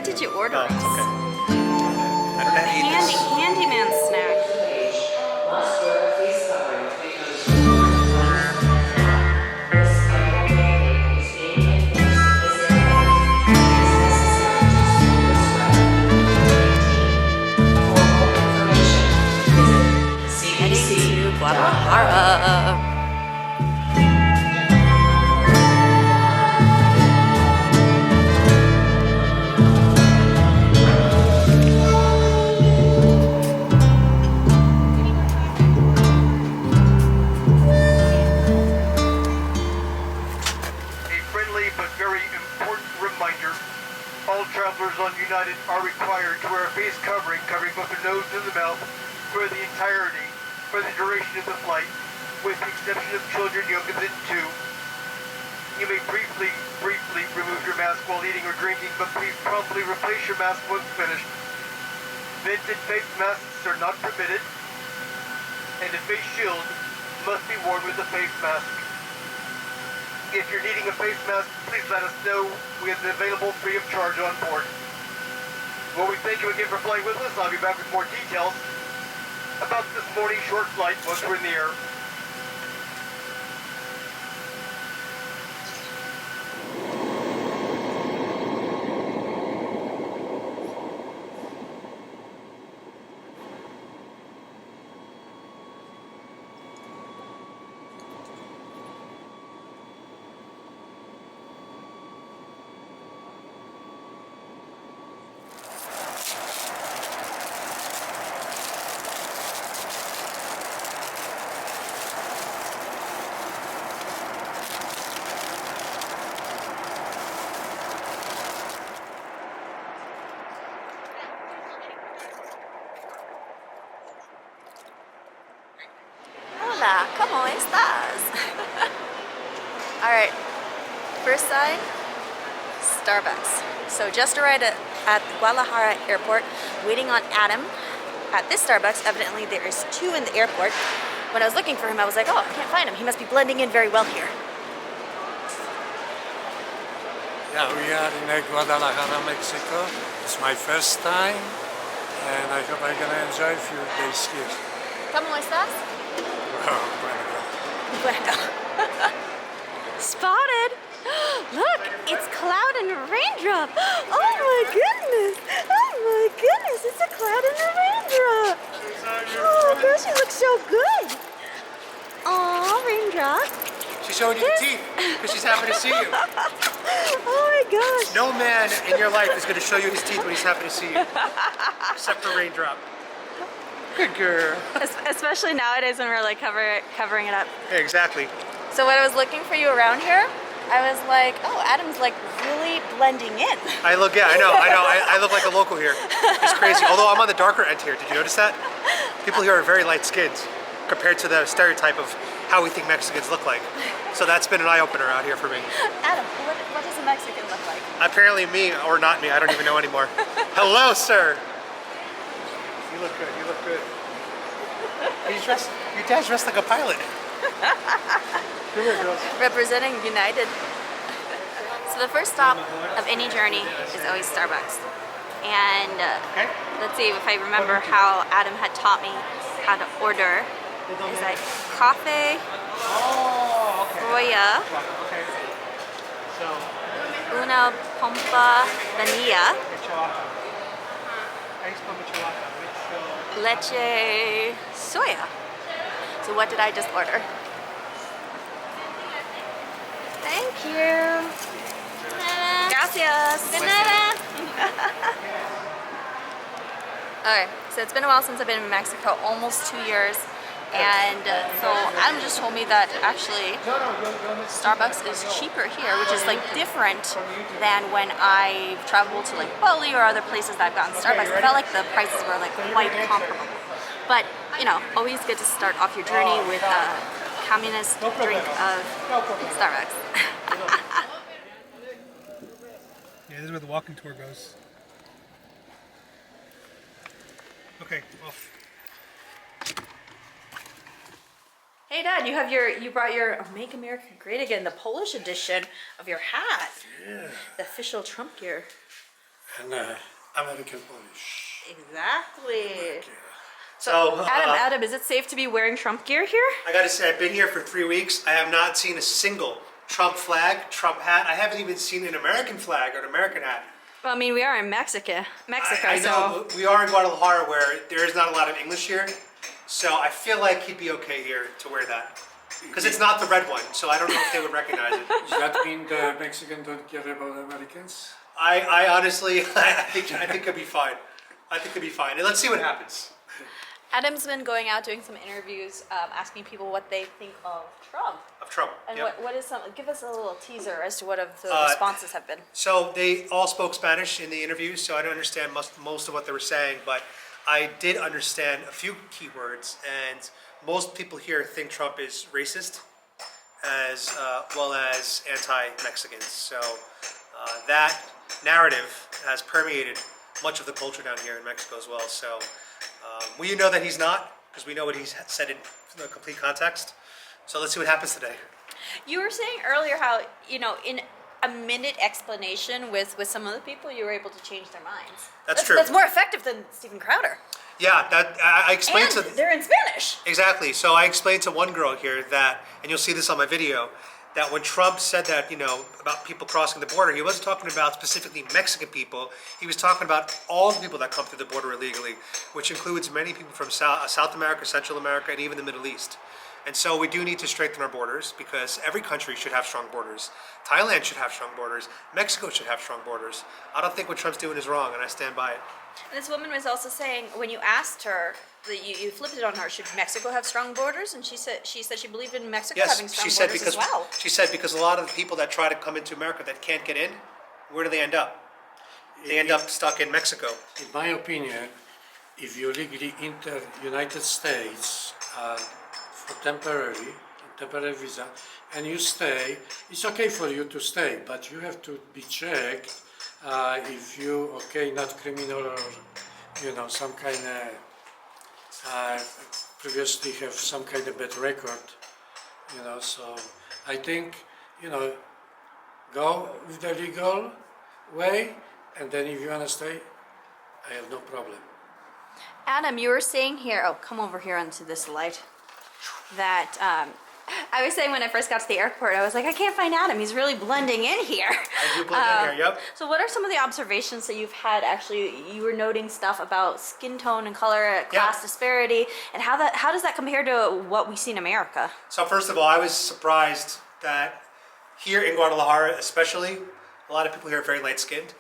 What did you order? Oh, okay. I don't know how to eat this. Handyman snack. Heading to Guadalajara. All travelers on United are required to wear a face covering both the nose and the mouth for the duration of the flight, with the exception of children younger than 2. You may briefly remove your mask while eating or drinking, but please promptly replace your mask once finished. Vented face masks are not permitted, and a face shield must be worn with a face mask. If you're needing a face mask, please let us know. We have them available free of charge on board. Well, we thank you again for flying with us. I'll be back with more details about this morning's short flight once we're in the air. Hola, ¿cómo estás? Alright, first sign, Starbucks. So just arrived at Guadalajara Airport, waiting on Adam at this Starbucks. Evidently there is 2 in the airport. When I was looking for him, I was like, oh, I can't find him. He must be blending in very well here. Yeah, we are in Guadalajara, Mexico. It's my first time, and I hope I'm gonna enjoy a few days here. ¿Cómo estás? Oh, Bueno. Spotted! Look, it's cloud and a raindrop. Oh my goodness! Oh my goodness! It's a cloud and a raindrop. Oh gosh, you look so good. Aw, raindrop. She's showing you the teeth because she's happy to see you. Oh my gosh. No man in your life is going to show you his teeth when he's happy to see you, except for Raindrop. Good girl. Especially nowadays when we're like covering it up. Yeah, exactly. So when I was looking for you around here, I was like, oh, Adam's like really blending in. I look, yeah, I know. I look like a local here. It's crazy. Although I'm on the darker end here. Did you notice that? People here are very light skinned compared to the stereotype of how we think Mexicans look like. So that's been an eye-opener out here for me. Adam, what does a Mexican look like? Apparently me, or not me, I don't even know anymore. Hello, sir. You look good, you look good. Your dad's dressed like a pilot. Come here, girls. Representing United. So the first stop of any journey is always Starbucks. And let's see if I remember how Adam had taught me how to order. Is like coffee, Roya, una pompa vanilla, leche soya. So what did I just order? Thank you. Gracias. De nada. Okay, so it's been a while since I've been in Mexico, almost 2 years. And so Adam just told me that actually Starbucks is cheaper here, which is like different than when I traveled to like Bali or other places that I've gotten Starbucks. I felt like the prices were like quite comparable. But you know, always good to start off your journey with a communist drink of Starbucks. Yeah, this is where the walking tour goes. Okay, off. Hey Dad, you brought your Make America Great Again, the Polish edition of your hat. Yeah. The official Trump gear. and American Polish. Exactly. So, Adam, is it safe to be wearing Trump gear here? I gotta say, I've been here for 3 weeks. I have not seen a single Trump flag, Trump hat. I haven't even seen an American flag or an American hat. Well, I mean, we are in Mexico, I know we are in Guadalajara where there is not a lot of English here. So I feel like he'd be okay here to wear that. Because it's not the red one, so I don't know if they would recognize it. Does that mean the Mexicans don't care about Americans? I honestly, I think it'll be fine. I think it'll be fine. And let's see what happens. Adam's been going out doing some interviews, asking people what they think of Trump. Of Trump. And Yep. what is some? Give us a little teaser as to what of the responses have been. So they all spoke Spanish in the interviews, so I don't understand most of what they were saying, but I did understand a few key words, and most people here think Trump is racist as well as anti-Mexicans. So that narrative has permeated much of the culture down here in Mexico as well. So we know that he's not, because we know what he's said in the complete context. So let's see what happens today. You were saying earlier how, in a minute explanation with some of the people, you were able to change their minds. That's true. That's more effective than Steven Crowder. Yeah, that I explained And to. they're in Spanish. Exactly. So I explained to one girl here that, and you'll see this on my video, that when Trump said that, about people crossing the border, he wasn't talking about specifically Mexican people. He was talking about all the people that come through the border illegally, which includes many people from South America, Central America, and even the Middle East. And so we do need to strengthen our borders because every country should have strong borders. Thailand should have strong borders. Mexico should have strong borders. I don't think what Trump's doing is wrong, and I stand by it. And this woman was also saying, when you asked her, that you flipped it on her, should Mexico have strong borders? And she said she believed in Mexico having strong borders as well. She said because a lot of the people that try to come into America that can't get in, where do they end up? They end up stuck in Mexico. In my opinion, if you legally enter United States for temporary visa, and you stay, it's okay for you to stay, but you have to be checked if you not criminal or some kind of previously have some kind of bad record, so I think go with the legal way, and then if you want to stay, I have no problem. Adam, you were saying here, come over here onto this light, that I was saying when I first got to the airport, I was like, I can't find Adam. He's really blending in here. I do blend in here, yep. So what are some of the observations that you've had? Actually, you were noting stuff about skin tone and color, class disparity, and how does that compare to what we see in America? So first of all, I was surprised that here in Guadalajara especially, a lot of people here are very light-skinned.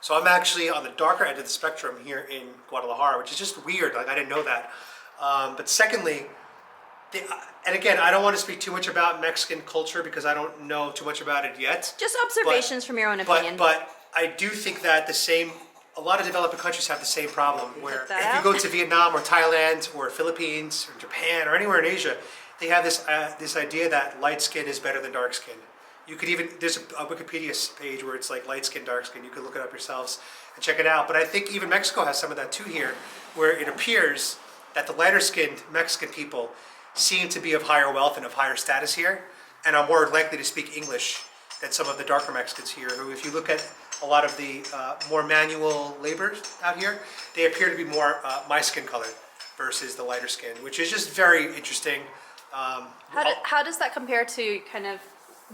So I'm actually on the darker end of the spectrum here in Guadalajara, which is just weird. Like, I didn't know that. But secondly, and again, I don't want to speak too much about Mexican culture because I don't know too much about it yet. Just observations from your own opinion. But I do think that a lot of developing countries have the same problem where if you go to Vietnam or Thailand or Philippines or Japan or anywhere in Asia, they have this idea that light skin is better than dark skin. You could even, there's a Wikipedia page where it's like light skin, dark skin. You could look it up yourselves and check it out. But I think even Mexico has some of that too here, where it appears that the lighter skinned Mexican people seem to be of higher wealth and of higher status here, and are more likely to speak English than some of the darker Mexicans here, who, if you look at a lot of the more manual labor out here, they appear to be more my skin color versus the lighter skin, which is just very interesting. How does that compare to kind of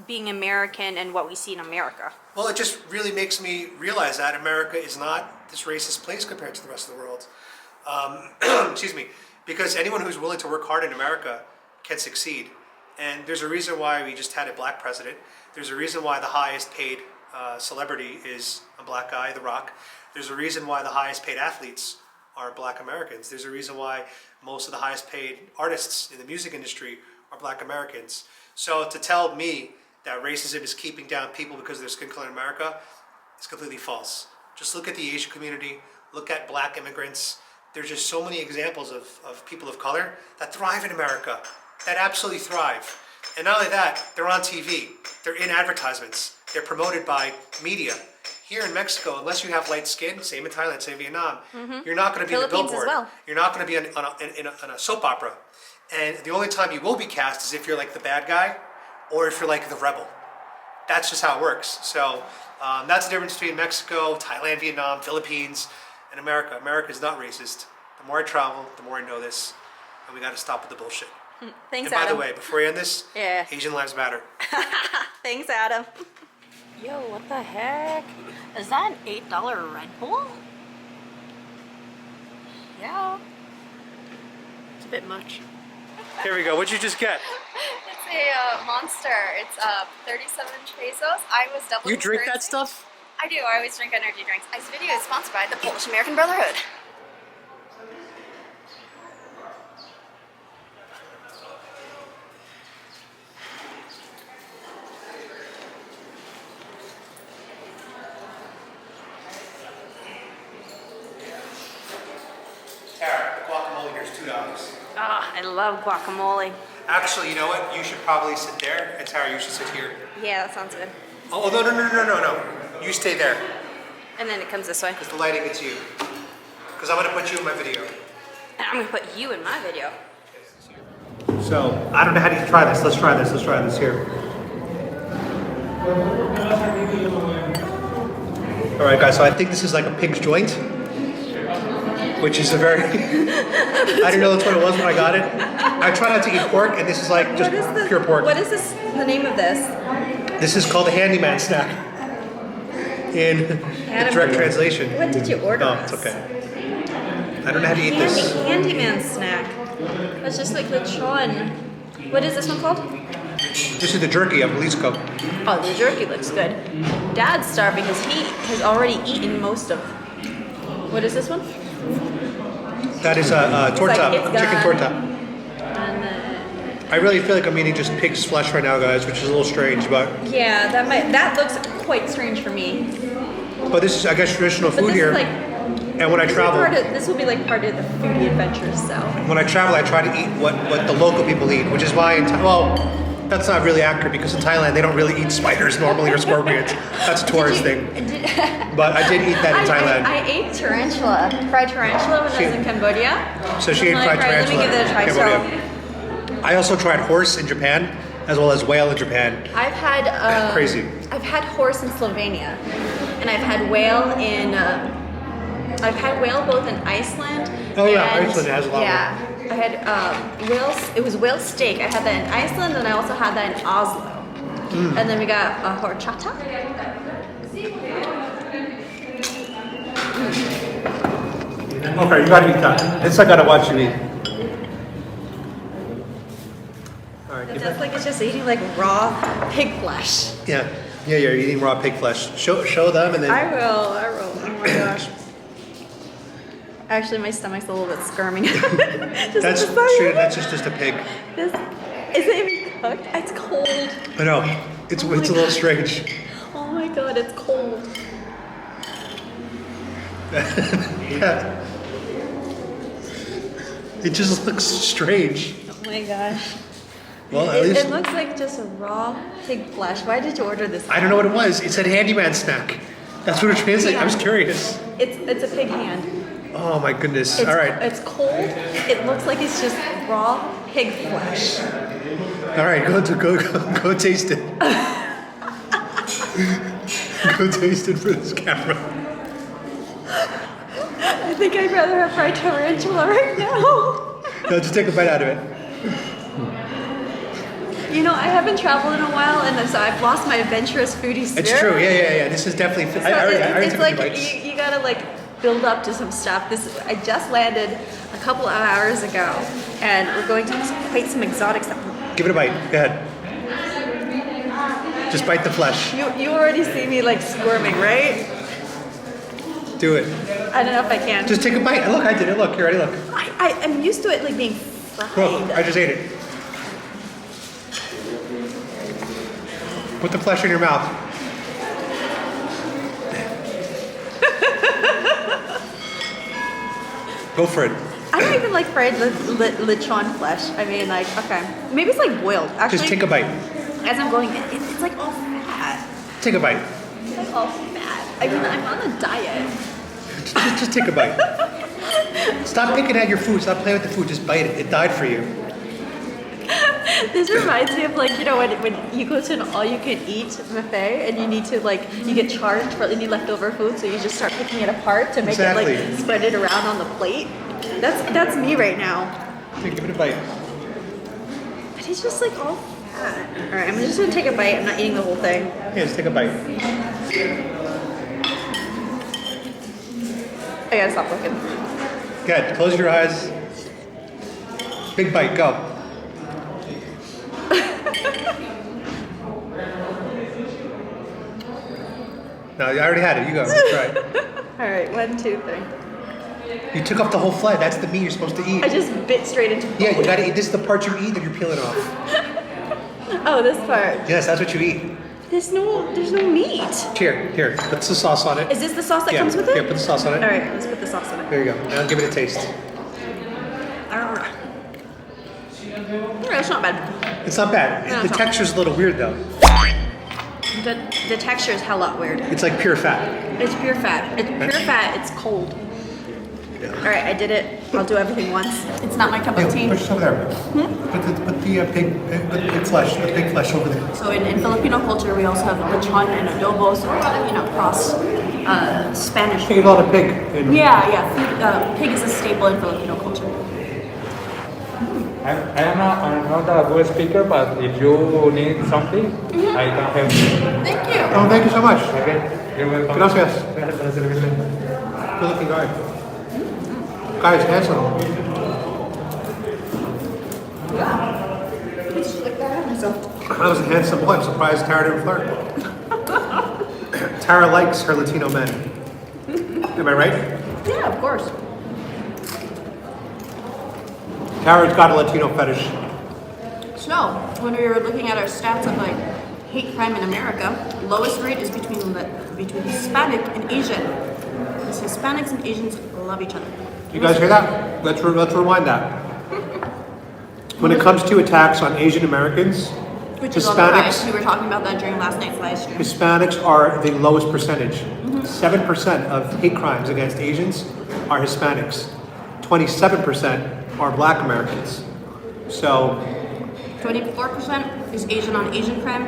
being American and what we see in America? Well, it just really makes me realize that America is not this racist place compared to the rest of the world. Excuse me. Because anyone who's willing to work hard in America can succeed. And there's a reason why we just had a black president. There's a reason why the highest paid celebrity is a black guy, The Rock. There's a reason why the highest paid athletes are black Americans. There's a reason why most of the highest paid artists in the music industry are black Americans. So to tell me that racism is keeping down people because of their skin color in America is completely false. Just look at the Asian community, look at black immigrants. There's just so many examples of people of color that thrive in America, that absolutely thrive. And not only that, they're on TV, they're in advertisements, they're promoted by media. Here in Mexico, unless you have light skin, same in Thailand, same in Vietnam, you're not going to be in a Philippines billboard. as well. You're not going to be on a soap opera. And the only time you will be cast is if you're like the bad guy or if you're like the rebel. That's just how it works. So That's the difference between Mexico, Thailand, Vietnam, Philippines, and America. America is not racist. The more I travel, the more I know this, and we got to stop with the bullshit. Thanks, And by Adam. the way, before we end this, Yeah. Asian lives matter. Thanks, Adam. Yo, what the heck? Is that an $8 Red Bull? Yeah. It's a bit much. Here we go. What'd you just get? It's a Monster. It's 37 pesos. I was doubling You drink that currency. stuff? I do. I always drink energy drinks. This video is sponsored by the Polish American Brotherhood. Tara, the guacamole here is $2. Ah, I love guacamole. Actually, you know what? You should probably sit there, and Tara, you should sit here. Yeah, that sounds good. Oh, no. You stay there, And then it comes this way. because the lighting gets you. Because I'm going to put you in my video. And I'm gonna put you in my video. So, I don't know how to try this. Let's try this here. All right, guys, so I think this is like a pig's joint, which is a very, I didn't know that's what it was when I got it. I try not to eat pork, and this is like just pure pork. What is this? The name of this? This is called a handyman snack in direct translation. What did you order? No, it's okay. I don't know how to eat this. Handyman snack. It's just like lechon. What is this one called? This is the jerky of Jalisco. Oh, the jerky looks good. Dad's starving because he has already eaten most of. What is this one? That is a torta, like it's chicken gone. torta. And then, I really feel like I'm eating just pig's flesh right now, guys, which is a little strange, but yeah, that looks quite strange for me. this is, I guess, traditional But food this here. is like And when I travel, this will be like part of the foodie adventures. So when I travel, I try to eat what the local people eat, which is why well, that's not really accurate because in Thailand they don't really eat spiders normally or scorpions. That's a tourist thing. But I did eat that in Thailand. I ate tarantula, fried tarantula when I was in Cambodia. So she ate I'm fried like, "Alright, tarantula. Let me give it a try. in So Cambodia. I also tried horse in Japan as well as whale in Japan. I've had Crazy. I've had horse in Slovenia, and I've had whale in. I've had whale both in Iceland. Oh yeah, and, Iceland has a lot. Yeah, I had whale. It was whale steak. I had that in Iceland, and I also had that in Oslo. And then we got horchata. Okay, you gotta eat that. This I gotta watch you eat. All right, It's just like it's just eating like raw pig flesh. yeah, you're eating raw pig flesh. Show them and then. I will. Oh my gosh. Actually, my stomach's a little bit squirming. That's just a pig. This isn't even cooked. It's cold. I know. It's a little strange. Oh my god, it's cold. Yeah. It just looks strange. Oh my gosh. Well, at least It looks like just a raw pig flesh. Why did you order this? I don't know what it was. It said handyman snack. That's what it translated. I was curious. It's a pig hand. Oh my goodness. It's, All right. It's cold. It looks like it's just raw pig flesh. All right. Go taste it. Go taste it for this camera. I think I'd rather have fried tarantula right now. No, just take a bite out of it. You know, I haven't traveled in a while, and so I've lost my adventurous foodie spirit. It's true. Yeah. This is definitely. So I already it's took like a few bites. you gotta like build up to some stuff. I just landed a couple of hours ago, and we're going to quite some exotic stuff. Give it a bite. Go ahead. Just bite the flesh. You already see me like squirming, right? Do it. I don't know if I can. Just take a bite. Look, I did it. Look, you ready? Look. I'm used to it like being fried. Look, I just ate it. Put the flesh in your mouth. Go for it. I don't even like fried lechon flesh. I mean, like, okay, maybe it's like boiled. Actually, Just take a bite. as I'm going, it's like all fat. Take a bite. It's like all fat. I mean, I'm on a diet. Just take a bite. Stop picking at your food. Stop playing with the food. Just bite it. It died for you. This reminds me of like, you know, when you go to an all-you-can-eat buffet and you need to like, you get charged for any leftover food, so you just start picking it apart to make it like spread it around on the plate. That's me right now. Here, give it a bite. But it's just like all fat. All right, I'm just gonna take a bite. I'm not eating the whole thing. Yeah, just take a bite. I gotta stop looking. Good. Close your eyes. Big bite. Go. No, I already had it. You go. Try it. All right, 1, 2, 3. You took off the whole fillet. That's the meat you're supposed to eat. I just bit straight into it. Yeah, you gotta eat. This is the part you eat that you're peeling off. Oh, this part. Yes, that's what you eat. There's no meat. Here. Put the sauce on it. Is this the sauce that comes with it? Yeah, put the sauce on it. All right, let's put the sauce on it. There you go. Now give it a taste. Yeah, it's not bad. It's not bad. No, The it's not. texture's a little weird though. The texture is hella weird. It's like pure fat. It's pure fat. It's pure fat. It's cold. Yeah. All right, I did it. I'll do everything once. It's not my cup of tea. Push it over there. Put the pig flesh over there. So in Filipino culture, we also have lechon and adobo, so a lot of, cross Spanish. You eat a lot of pig. Yeah. Pig is a staple in Filipino culture. I'm not a good speaker, but if you need something, I can help you. Thank you. Oh, thank you so much. Okay, you're welcome. Gracias. Good looking guy. Guy's handsome. I was a handsome boy. I'm surprised Tara didn't flirt. Tara likes her Latino men. Am I right? Yeah, of course. Tara's got a Latino fetish. So, when we were looking at our stats of like hate crime in America, lowest rate is between Hispanic and Asian. Because Hispanics and Asians love each other. You guys hear that? Let's rewind that. When it comes to attacks on Asian Americans, Which is on the rise. Hispanics, We were talking about that during last night's live stream. Hispanics are the lowest percentage. 7% of hate crimes against Asians are Hispanics. 27% are Black Americans. So 24% is Asian on Asian crime,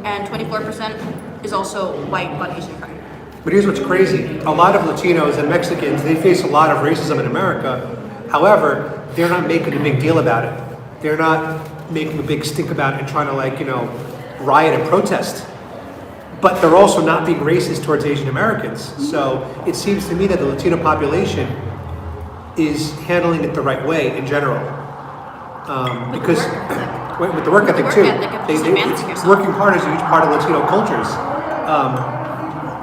and 24% is also white on Asian crime. But here's what's crazy. A lot of Latinos and Mexicans, they face a lot of racism in America. However, they're not making a big deal about it. They're not making a big stink about it and trying to riot and protest. But they're also not being racist towards Asian Americans. So it seems to me that the Latino population is handling it the right way in general. Because with the work ethic too, working hard is a huge part of Latino cultures.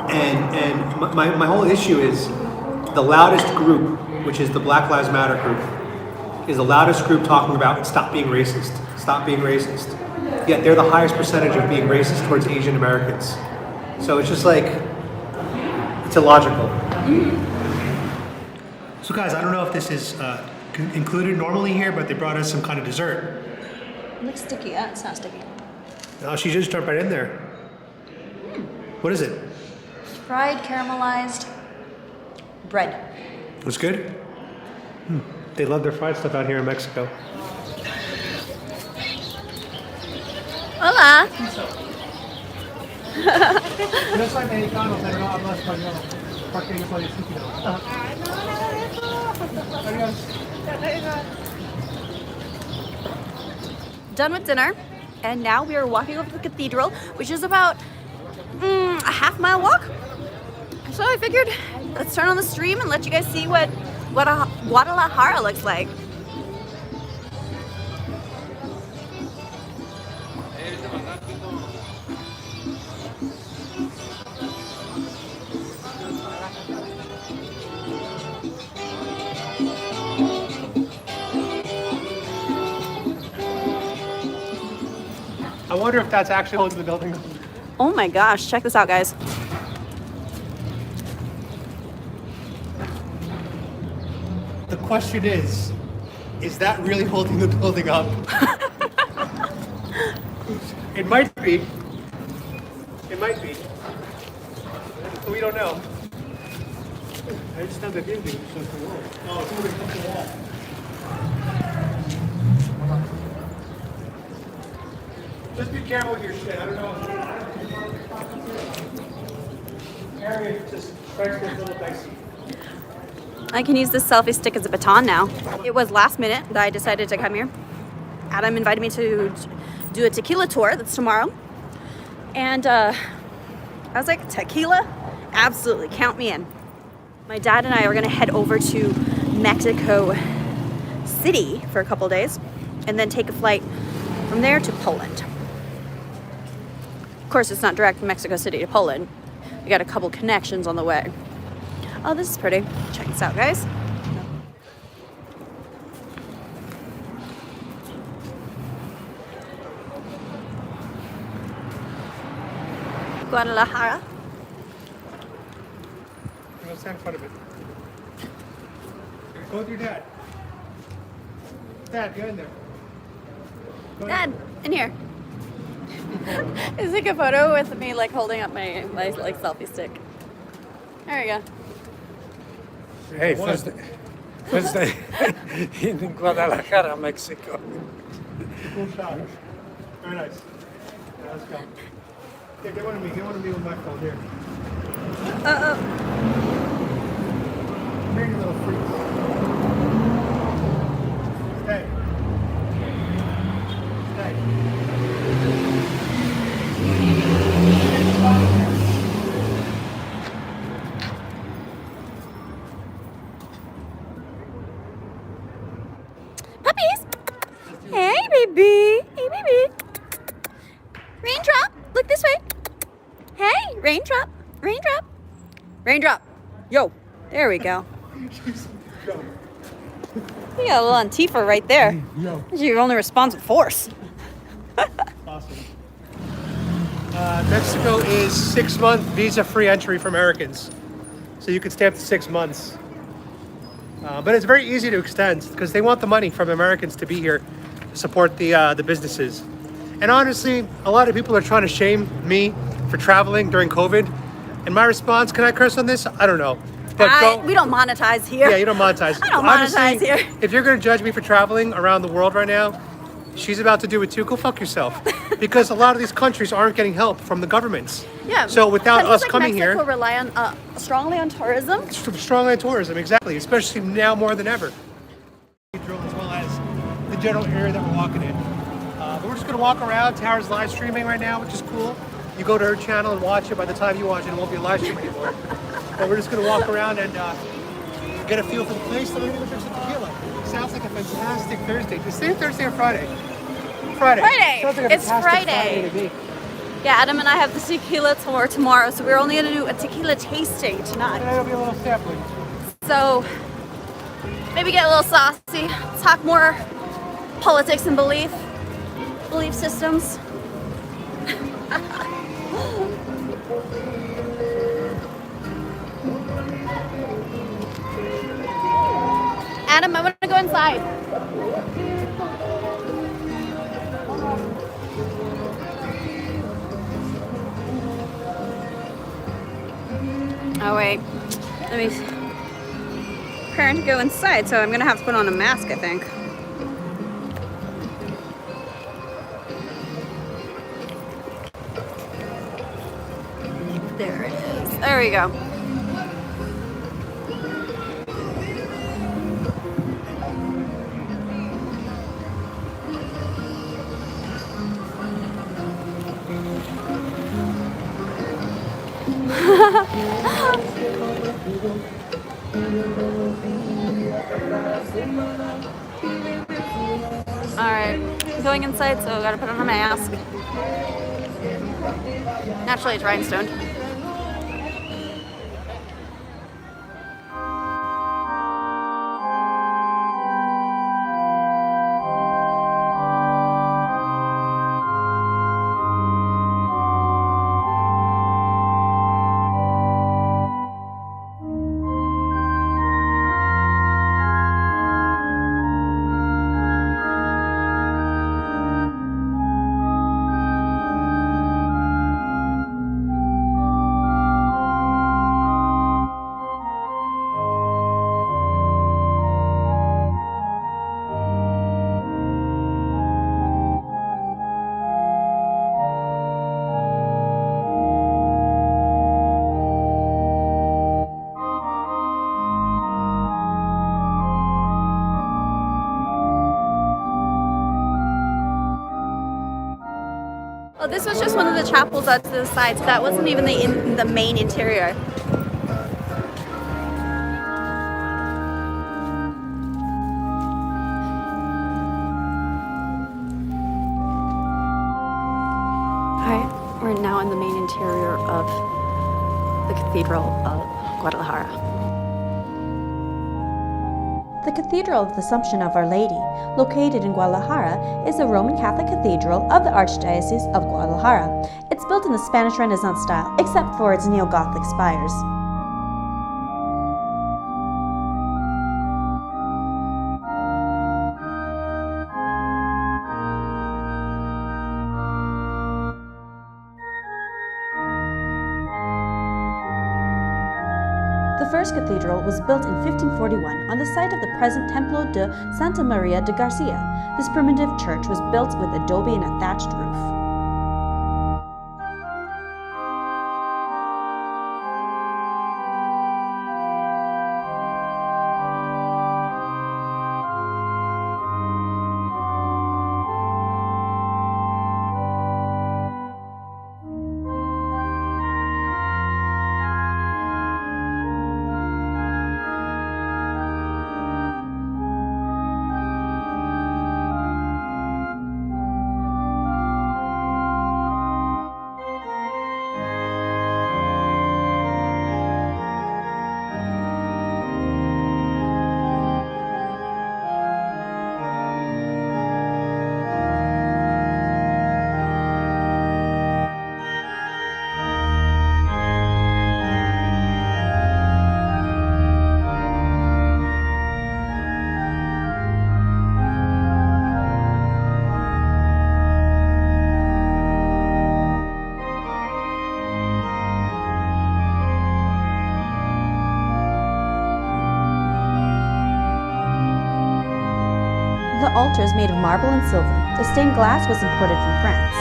And my whole issue is the loudest group, which is the Black Lives Matter group, is the loudest group talking about stop being racist, stop being racist. Yet they're the highest percentage of being racist towards Asian Americans. So it's just like, it's illogical. So guys, I don't know if this is included normally here, but they brought us some kind of dessert. It looks sticky. It's not sticky. Oh, she just jumped right in there. What is it? Fried caramelized bread. Looks good? They love their fried stuff out here in Mexico. Hola. Yo soy mexicano, pero no hablo español. Porque yo soy estúpido. Done with dinner, and now we are walking over to the cathedral, which is about a half-mile walk. So I figured, let's turn on the stream and let you guys see what Guadalajara looks like. I wonder if that's actually holding the building up. Oh my gosh, check this out, guys. The question is that really holding the building up? It might be. It might be. We don't know. I just have the building. Oh, it's moving up the wall. Just be careful with your shit. I don't know. Marian just strikes me as a little dicey. I can use this selfie stick as a baton now. It was last minute that I decided to come here. Adam invited me to do a tequila tour. That's tomorrow. And I was like, tequila? Absolutely, count me in. My dad and I are gonna head over to Mexico City for a couple days and then take a flight from there to Poland. Of course, it's not direct from Mexico City to Poland. We got a couple connections on the way. Oh, this is pretty. Check this out, guys. Guadalajara. Go stand in front of it. Go with your dad. Dad, go in there. Go Dad, in here. Is like a photo with me like holding up my like selfie stick. There we go. Hey, first day in Guadalajara, Mexico. Cool shot. Very nice. Yeah, let's go. Yeah, get one of me. Get one of me with my phone here. Come here, you little freaks. Stay. Puppies! Hey, baby! Hey, baby! Raindrop! Look this way! Hey! Raindrop! Raindrop! Raindrop! Yo! There we go. You got a little Antifa right there. That's your only response with force. Awesome. Mexico is 6-month visa-free entry for Americans. So you can stay up to 6 months. But it's very easy to extend because they want the money from Americans to be here to support the businesses. And honestly, a lot of people are trying to shame me for traveling during COVID. And my response, can I curse on this? I don't know. But We don't monetize here. Yeah, you don't monetize. I don't Honestly, monetize here. If you're going to judge me for traveling around the world right now, she's about to do it too. Go fuck yourself. Because a lot of these countries aren't getting help from the governments. Yeah. So without Countries us like coming Mexico here, rely on strongly on tourism. strongly on tourism, exactly. Especially now more than ever. As well as the general area that we're walking in. But we're just going to walk around. Tara's live streaming right now, which is cool. You go to her channel and watch it. By the time you watch it, it won't be a live stream anymore. But we're just going to walk around and get a feel for the place. Then we're going to drink some tequila. Sounds like a fantastic Thursday. Is it Thursday or Friday? Friday. Sounds like a It's fantastic Friday. to me. Yeah, Adam and I have the tequila tour tomorrow, so we're only going to do a tequila tasting tonight. Tonight will be a little sampling. So maybe get a little saucy, talk more politics and belief systems. Adam, I want to go inside. Oh wait, let me preparing to go inside, so I'm gonna have to put on a mask, I think. There it is. There we go. Alright, going inside, so I gotta put on a mask. Naturally, it's rhinestone. this was just one of the chapels out to the side, so that wasn't even the main interior. Alright, we're now in the main interior of the Cathedral of Guadalajara. The Cathedral of the Assumption of Our Lady, located in Guadalajara, is a Roman Catholic cathedral of the Archdiocese of Guadalajara. It's built in the Spanish Renaissance style, except for its neo-Gothic spires. The first cathedral was built in 1541 on the site of the present Templo de Santa Maria de Garcia. This primitive church was built with adobe and a thatched roof. The altar is made of marble and silver. The stained glass was imported from France.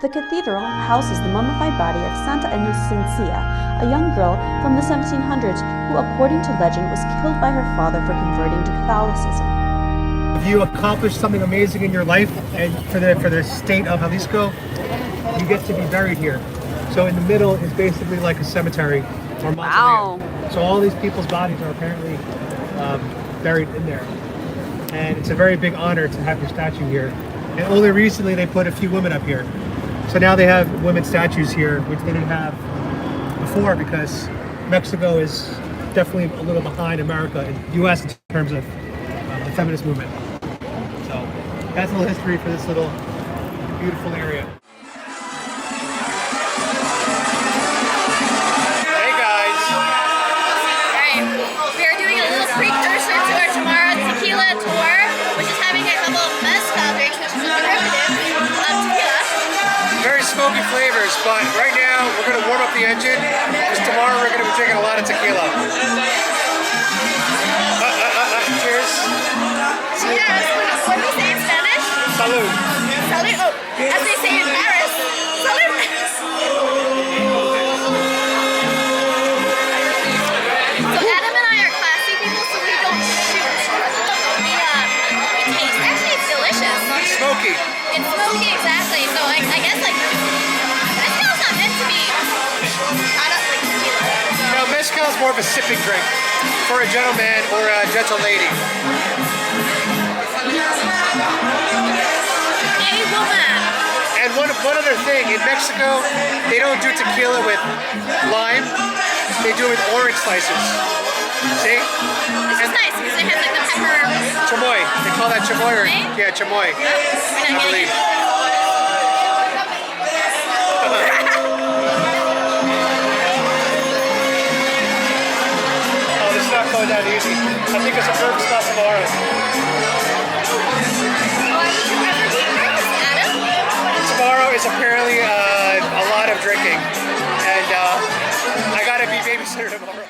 The cathedral houses the mummified body of Santa Inocencia, a young girl from the 1700s who, according to legend, was killed by her father for converting to Catholicism. If you accomplish something amazing in your life, and for the state of Jalisco, you get to be buried here. So in the middle is basically like a cemetery or mausoleum. Wow. So all these people's bodies are apparently buried in there. And it's a very big honor to have your statue here. And only recently they put a few women up here. So now they have women's statues here, which they didn't have before, because Mexico is definitely a little behind America and U.S. in terms of the feminist movement. So that's a little history for this little beautiful area. Hey guys! Alright, we are doing a little precursor to our tomorrow tequila tour, which is having a couple of mezcal drinks, which is a derivative of tequila. Very smoky flavors, but right now we're going to warm up the engine because tomorrow we're going to be drinking a lot of tequila. Cheers. Yes. What do we say in Spanish? Salud. Salud. Oh, as they say in Paris. Salud. So Adam and I are classy people, so we don't shoot. We taste. Actually, it's delicious. Smoky. It's smoky, exactly. So I guess like mezcal's not meant to be. I don't like tequila. Now mezcal is more of a sipping drink for a gentleman or a gentle lady. A woman. And one other thing, in Mexico, they don't do tequila with lime, they do it with orange slices. See? This is nice because it has like the pepper. Chamoy. They call that chamoy or yeah, chamoy. We're not getting it. Oh, this is not going down easy. I think it's a nervous spot tomorrow. Tomorrow is apparently a lot of drinking, and I gotta be babysitter tomorrow.